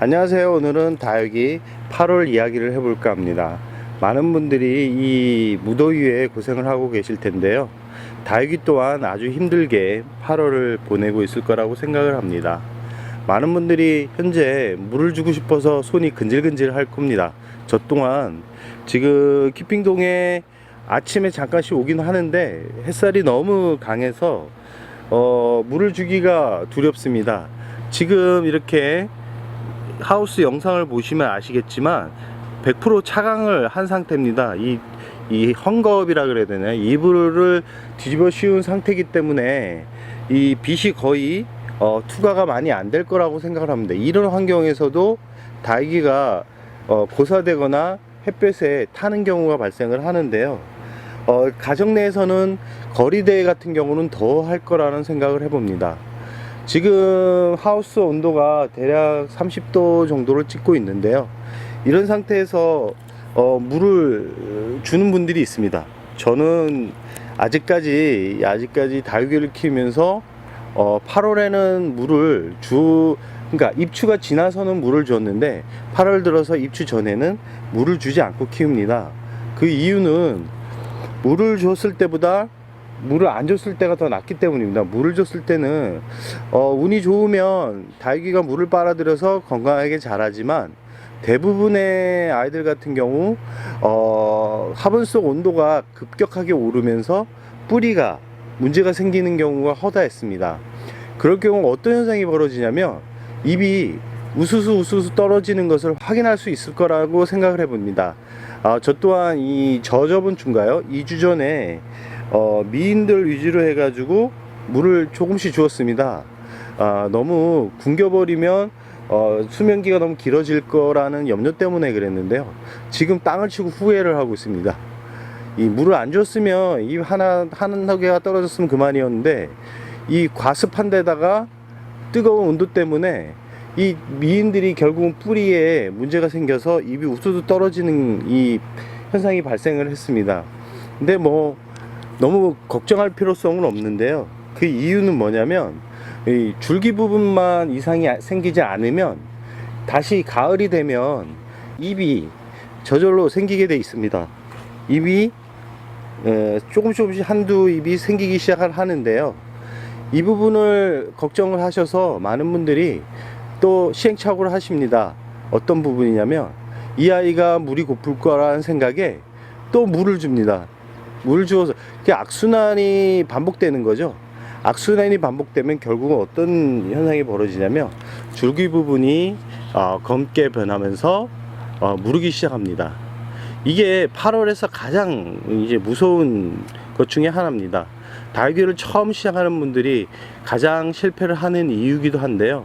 안녕하세요. 오늘은 다육이 8월 이야기를 해볼까 합니다. 많은 분들이 이 무더위에 고생을 하고 계실 텐데요. 다육이 또한 아주 힘들게 8월을 보내고 있을 거라고 생각을 합니다. 많은 분들이 현재 물을 주고 싶어서 손이 근질근질 할 겁니다. 저 또한 지금 키핑동에 아침에 잠깐씩 오긴 하는데 햇살이 너무 강해서 물을 주기가 두렵습니다. 지금 이렇게 하우스 영상을 보시면 아시겠지만 100% 차강을 한 상태입니다. 이 헝겊이라 그래야 되나요? 이불을 뒤집어 씌운 상태이기 때문에 이 빛이 거의 투과가 많이 안 될 거라고 생각을 합니다. 이런 환경에서도 다육이가 고사되거나 햇볕에 타는 경우가 발생을 하는데요. 가정 내에서는 거리대회 같은 경우는 더 할 거라는 생각을 해봅니다. 지금 하우스 온도가 대략 30도 정도를 찍고 있는데요. 이런 상태에서 물을 주는 분들이 있습니다. 저는 아직까지 다육이를 키우면서 8월에는 그러니까 입추가 지나서는 물을 줬는데 8월 들어서 입추 전에는 물을 주지 않고 키웁니다. 그 이유는 물을 줬을 때보다 물을 안 줬을 때가 더 낫기 때문입니다. 물을 줬을 때는 운이 좋으면 다육이가 물을 빨아들여서 건강하게 자라지만 대부분의 아이들 같은 경우 화분 속 온도가 급격하게 오르면서 뿌리가 문제가 생기는 경우가 허다했습니다. 그럴 경우 어떤 현상이 벌어지냐면 잎이 우수수 떨어지는 것을 확인할 수 있을 거라고 생각을 해봅니다. 저 또한 저번 주인가요? 2주 전에 미인들 위주로 해가지고 물을 조금씩 주었습니다. 너무 굶겨버리면 수명기가 너무 길어질 거라는 염려 때문에 그랬는데요. 지금 땅을 치고 후회를 하고 있습니다. 이 물을 안 줬으면 이 한 개가 떨어졌으면 그만이었는데 이 과습한 데다가 뜨거운 온도 때문에 이 미인들이 결국은 뿌리에 문제가 생겨서 잎이 우수수 떨어지는 이 현상이 발생을 했습니다. 근데 뭐 너무 걱정할 필요성은 없는데요. 그 이유는 뭐냐면 이 줄기 부분만 이상이 생기지 않으면 다시 가을이 되면 잎이 저절로 생기게 돼 있습니다. 잎이 조금씩 한두 잎이 생기기 시작을 하는데요. 이 부분을 걱정을 하셔서 많은 분들이 또 시행착오를 하십니다. 어떤 부분이냐면 이 아이가 물이 고플 거라는 생각에 또 물을 줍니다. 물 주어서 악순환이 반복되는 거죠. 악순환이 반복되면 결국은 어떤 현상이 벌어지냐면 줄기 부분이 검게 변하면서 무르기 시작합니다. 이게 8월에서 가장 이제 무서운 것 중에 하나입니다. 다육이를 처음 시작하는 분들이 가장 실패를 하는 이유기도 한데요.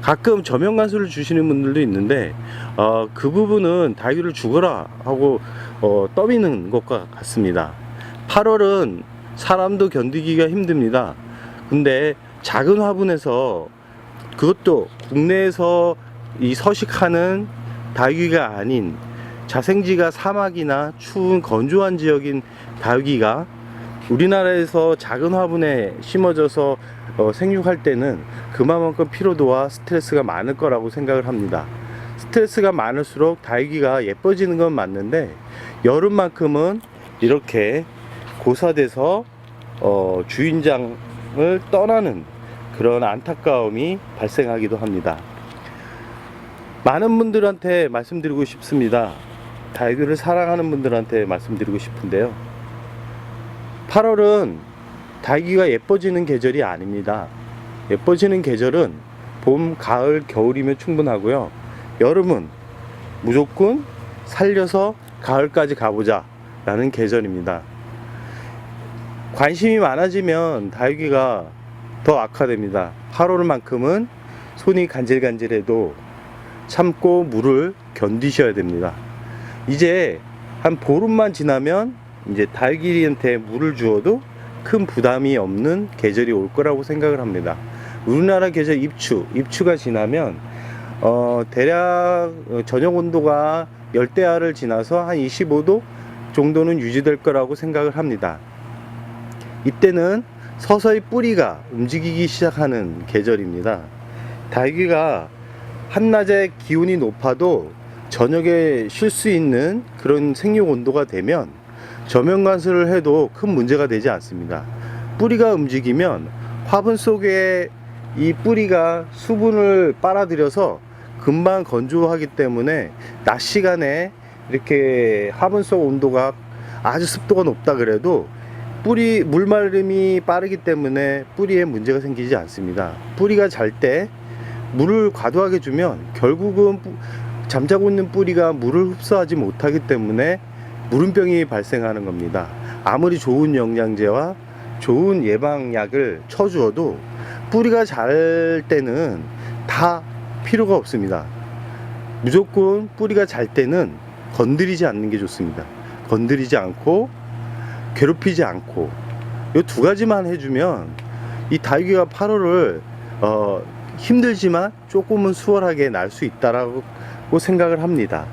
가끔 저명간수를 주시는 분들도 있는데 그 부분은 다육이를 죽어라 하고 떠미는 것과 같습니다. 8월은 사람도 견디기가 힘듭니다. 근데 작은 화분에서 그것도 국내에서 서식하는 다육이가 아닌 자생지가 사막이나 추운 건조한 지역인 다육이가 우리나라에서 작은 화분에 심어져서 생육할 때는 그만큼 피로도와 스트레스가 많을 거라고 생각을 합니다. 스트레스가 많을수록 다육이가 예뻐지는 건 맞는데 여름만큼은 이렇게 고사돼서 주인장을 떠나는 그런 안타까움이 발생하기도 합니다. 많은 분들한테 말씀드리고 싶습니다. 다육이를 사랑하는 분들한테 말씀드리고 싶은데요. 8월은 다육이가 예뻐지는 계절이 아닙니다. 예뻐지는 계절은 봄, 가을, 겨울이면 충분하고요. 여름은 무조건 살려서 가을까지 가보자 라는 계절입니다. 관심이 많아지면 다육이가 더 악화됩니다. 8월만큼은 손이 간질간질해도 참고 물을 견디셔야 됩니다. 이제 한 보름만 지나면 이제 다육이한테 물을 주어도 큰 부담이 없는 계절이 올 거라고 생각을 합니다. 우리나라 계절 입추가 지나면 대략 저녁 온도가 열대야를 지나서 한 25도 정도는 유지될 거라고 생각을 합니다. 이때는 서서히 뿌리가 움직이기 시작하는 계절입니다. 다육이가 한낮에 기온이 높아도 저녁에 쉴 수 있는 그런 생육 온도가 되면 저면 관수를 해도 큰 문제가 되지 않습니다. 뿌리가 움직이면 화분 속에 이 뿌리가 수분을 빨아들여서 금방 건조하기 때문에 낮 시간에 이렇게 화분 속 온도가 아주 습도가 높다 그래도 뿌리 물마름이 빠르기 때문에 뿌리에 문제가 생기지 않습니다. 뿌리가 잘 때 물을 과도하게 주면 결국은 잠자고 있는 뿌리가 물을 흡수하지 못하기 때문에 물음병이 발생하는 겁니다. 아무리 좋은 영양제와 좋은 예방약을 쳐주어도 뿌리가 잘 때는 다 필요가 없습니다. 무조건 뿌리가 잘 때는 건드리지 않는 게 좋습니다. 건드리지 않고 괴롭히지 않고 이 두 가지만 해주면 이 다육이가 8월을 힘들지만 조금은 수월하게 날 수 있다라고 생각을 합니다.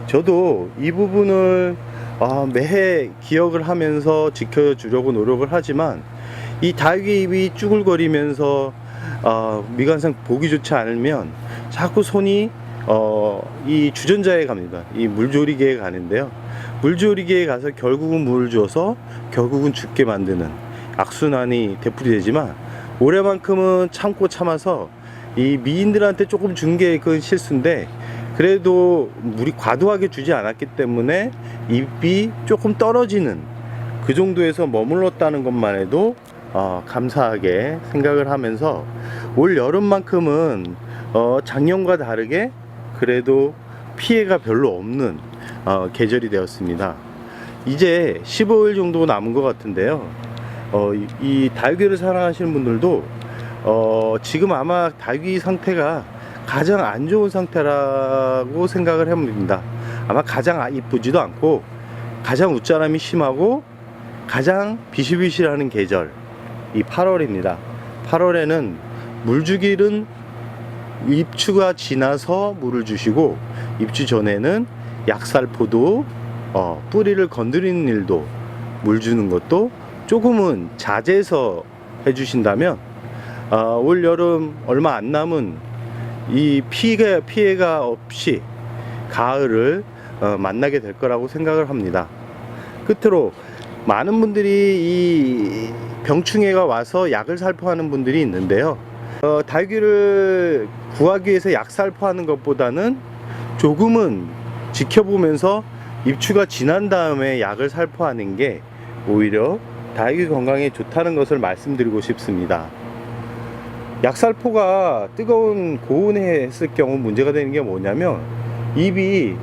저도 이 부분을 매해 기억을 하면서 지켜주려고 노력을 하지만 이 다육이 잎이 쭈글거리면서 미관상 보기 좋지 않으면 자꾸 손이 이 주전자에 갑니다. 이 물조리개에 가는데요. 물조리개에 가서 결국은 물을 줘서 결국은 죽게 만드는 악순환이 되풀이되지만 올해만큼은 참고 참아서 이 미인들한테 조금 준 게 그건 실수인데 그래도 물이 과도하게 주지 않았기 때문에 잎이 조금 떨어지는 그 정도에서 머물렀다는 것만 해도 감사하게 생각을 하면서 올 여름만큼은 작년과 다르게 그래도 피해가 별로 없는 계절이 되었습니다. 이제 15일 정도 남은 것 같은데요. 이 다육이를 사랑하시는 분들도 지금 아마 다육이 상태가 가장 안 좋은 상태라고 생각을 해봅니다. 아마 가장 이쁘지도 않고 가장 웃자람이 심하고 가장 비실비실하는 계절 이 8월입니다. 8월에는 물 주기는 입추가 지나서 물을 주시고 입추 전에는 약살포도 뿌리를 건드리는 일도 물 주는 것도 조금은 자제해서 해주신다면 올 여름 얼마 안 남은 이 피해가 없이 가을을 만나게 될 거라고 생각을 합니다. 끝으로 많은 분들이 이 병충해가 와서 약을 살포하는 분들이 있는데요. 다육이를 구하기 위해서 약 살포하는 것보다는 조금은 지켜보면서 입추가 지난 다음에 약을 살포하는 게 오히려 다육이 건강에 좋다는 것을 말씀드리고 싶습니다. 약살포가 뜨거운 고온에 했을 경우 문제가 되는 게 뭐냐면 잎이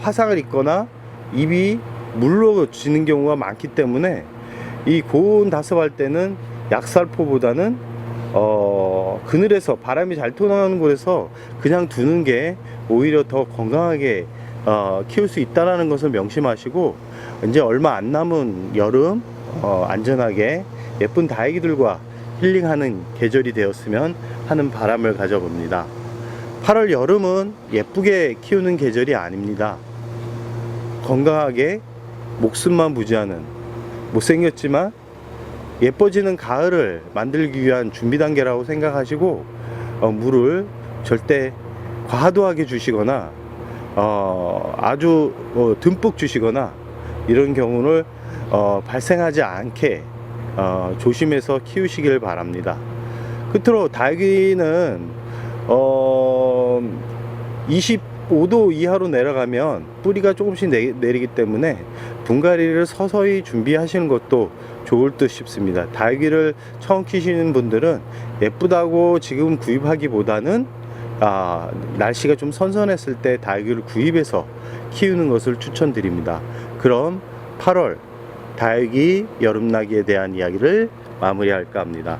화상을 입거나 잎이 물로 지는 경우가 많기 때문에 이 고온 다습할 때는 약살포보다는 그늘에서 바람이 잘 통하는 곳에서 그냥 두는 게 오히려 더 건강하게 키울 수 있다는 것을 명심하시고 이제 얼마 안 남은 여름 안전하게 예쁜 다육이들과 힐링하는 계절이 되었으면 하는 바람을 가져봅니다. 8월 여름은 예쁘게 키우는 계절이 아닙니다. 건강하게 목숨만 부지하는 못생겼지만 예뻐지는 가을을 만들기 위한 준비 단계라고 생각하시고 물을 절대 과도하게 주시거나 아주 듬뿍 주시거나 이런 경우를 발생하지 않게 조심해서 키우시길 바랍니다. 끝으로 다육이는 25도 이하로 내려가면 뿌리가 조금씩 내리기 때문에 분갈이를 서서히 준비하시는 것도 좋을 듯 싶습니다. 다육이를 처음 키우시는 분들은 예쁘다고 지금 구입하기보다는 날씨가 좀 선선했을 때 다육이를 구입해서 키우는 것을 추천드립니다. 그럼 8월 다육이 여름나기에 대한 이야기를 마무리할까 합니다.